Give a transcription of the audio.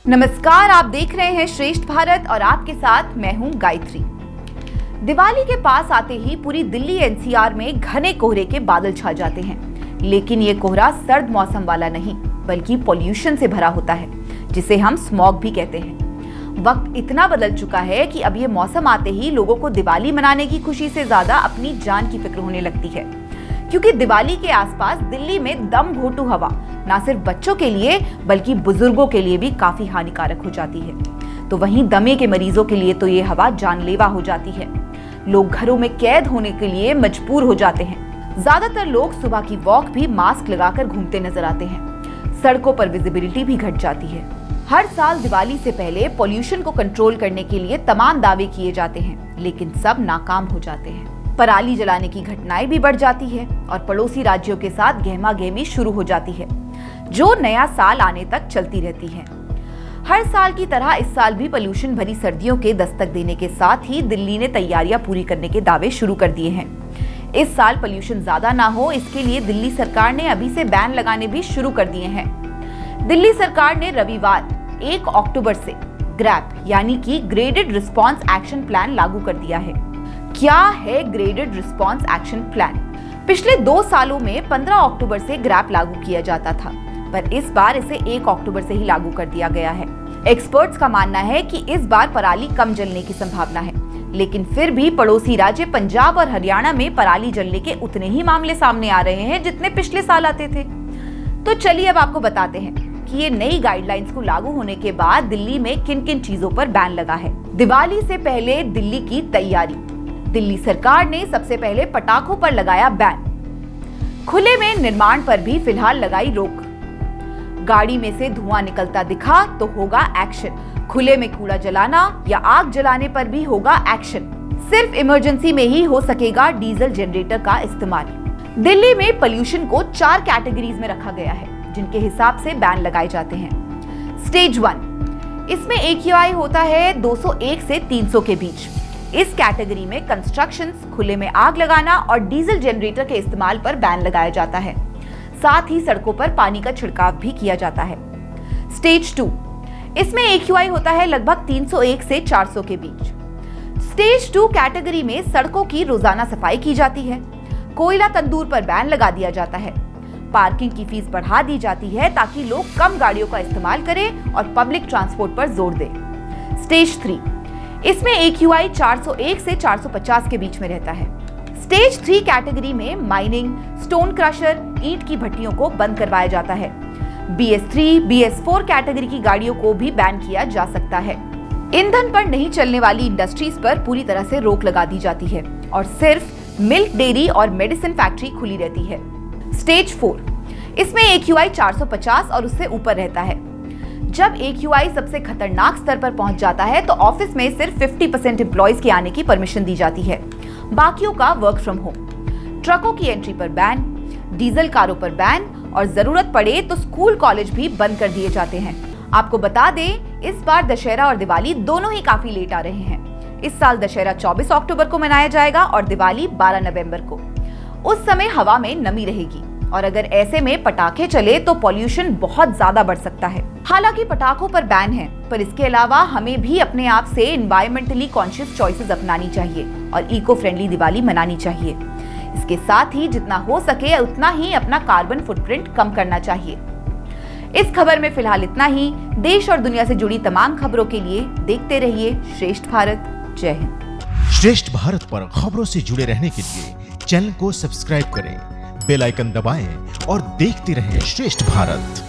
नमस्कार, आप देख रहे हैं श्रेष्ठ भारत और आपके साथ मैं हूं गायत्री। दिवाली के पास आते ही पूरी दिल्ली एनसीआर में घने कोहरे के बादल छा जाते हैं, लेकिन ये कोहरा सर्द मौसम वाला नहीं बल्कि पॉल्यूशन से भरा होता है, जिसे हम स्मॉग भी कहते हैं। वक्त इतना बदल चुका है कि अब ये मौसम आते ही लोगों को दिवाली मनाने की खुशी से ज्यादा अपनी जान की फिक्र होने लगती है, क्योंकि दिवाली के आसपास दिल्ली में दम घोंटू हवा ना सिर्फ बच्चों के लिए बल्कि बुजुर्गों के लिए भी काफी हानिकारक हो जाती है। तो वहीं दमे के मरीजों के लिए तो ये हवा जानलेवा हो जाती है। लोग घरों में कैद होने के लिए मजबूर हो जाते हैं। ज्यादातर लोग सुबह की वॉक भी मास्क लगाकर घूमते नजर आते हैं। सड़कों पर विजिबिलिटी भी घट जाती है। हर साल दिवाली से पहले पॉल्यूशन को कंट्रोल करने के लिए तमाम दावे किए जाते हैं, लेकिन सब नाकाम हो जाते हैं। पराली जलाने की घटनाएं भी बढ़ जाती है और पड़ोसी राज्यों के साथ गहमागहमी शुरू हो जाती है, जो नया साल आने तक चलती रहती है। हर साल की तरह इस साल भी पॉल्यूशन भरी सर्दियों के दस्तक देने के साथ ही दिल्ली ने तैयारियां पूरी करने के दावे शुरू कर दिए हैं। इस साल पॉल्यूशन ज्यादा ना हो, इसके लिए दिल्ली सरकार ने अभी से बैन लगाने भी शुरू कर दिए हैं। दिल्ली सरकार ने रविवार 1 अक्टूबर से ग्रैप यानी कि ग्रेडेड रिस्पॉन्स एक्शन प्लान लागू कर दिया है। क्या है ग्रेडेड रिस्पॉन्स एक्शन प्लान? पिछले 2 सालों में 15 अक्टूबर से ग्रैप लागू किया जाता था, पर इस बार इसे 1 अक्टूबर से ही लागू कर दिया गया है। एक्सपर्ट्स का मानना है कि इस बार पराली कम जलने की संभावना है, लेकिन फिर भी पड़ोसी राज्य पंजाब और हरियाणा में पराली जलने के उतने ही मामले सामने आ रहे हैं जितने पिछले साल आते थे। तो चलिए अब आपको बताते हैं कि ये नई गाइडलाइंस को लागू होने के बाद दिल्ली में किन किन चीजों पर बैन लगा है। दिवाली से पहले दिल्ली की तैयारी। दिल्ली सरकार ने सबसे पहले पटाखों पर लगाया बैन। खुले में निर्माण पर भी फिलहाल लगाई रोक। गाड़ी में से धुआं निकलता दिखा तो होगा एक्शन। खुले में कूड़ा जलाना या आग जलाने पर भी होगा एक्शन। सिर्फ इमरजेंसी में ही हो सकेगा डीजल जनरेटर का इस्तेमाल। दिल्ली में पोल्यूशन को 4 कैटेगरीज में रखा गया है, जिनके हिसाब से बैन लगाए जाते हैं। स्टेज 1, इसमें AQI होता है 201 से 300 के बीच। इस कैटेगरी में कंस्ट्रक्शंस, खुले में आग लगाना और डीजल जनरेटर के इस्तेमाल पर बैन लगाया जाता है। साथ ही सड़कों पर पानी का छिड़काव भी किया जाता है। स्टेज 2, इसमें AQI होता है लगभग 301 से 400 के बीच। स्टेज 2 कैटेगरी में सड़कों की रोजाना सफाई की जाती है। कोयला तंदूर पर बैन लगा दिया जाता है। पार्किंग की फीस बढ़ा दी जाती है ताकि लोग कम गाड़ियों का इस्तेमाल करें और पब्लिक ट्रांसपोर्ट पर जोर दें। स्टेज 3, इसमें AQI 401 से 450 के बीच में रहता है। स्टेज 3 कैटेगरी में माइनिंग, स्टोन क्रशर, ईंट की भट्टियों को बंद करवाया जाता है। BS3, BS4 कैटेगरी की गाड़ियों को भी बैन किया जा सकता है। ईंधन पर नहीं चलने वाली इंडस्ट्रीज पर पूरी तरह से रोक लगा दी जाती है और सिर्फ मिल्क, डेयरी और मेडिसिन फैक्ट्री खुली रहती है। स्टेज 4, इसमें AQI 450 और उससे ऊपर रहता है। जब AQI सबसे खतरनाक स्तर पर पहुंच जाता है तो ऑफिस में सिर्फ 50% एम्प्लॉइज के आने की परमिशन दी जाती है, बाकियों का वर्क फ्रॉम होम। ट्रकों की एंट्री पर बैन, डीजल कारों पर बैन और जरूरत पड़े तो स्कूल कॉलेज भी बंद कर दिए जाते हैं। आपको बता दें, इस बार दशहरा और दिवाली दोनों ही काफी लेट आ रहे हैं। इस साल दशहरा 24 अक्टूबर को मनाया जाएगा और दिवाली 12 नवंबर को। उस समय हवा में नमी रहेगी और अगर ऐसे में पटाखे चले तो पॉल्यूशन बहुत ज्यादा बढ़ सकता है। हालांकि पटाखों पर बैन है, पर इसके अलावा हमें भी अपने आप से एनवायरमेंटली कॉन्शियस चॉइसेस अपनानी चाहिए और इको फ्रेंडली दिवाली मनानी चाहिए। इसके साथ ही जितना हो सके उतना ही अपना कार्बन फुटप्रिंट कम करना चाहिए। इस खबर में फिलहाल इतना ही। देश और दुनिया से जुड़ी तमाम खबरों के लिए देखते रहिए श्रेष्ठ भारत। जय हिंद। श्रेष्ठ भारत पर खबरों से जुड़े रहने के लिए चैनल को सब्सक्राइब करें, बेल आइकन दबाएं और देखते रहें श्रेष्ठ भारत।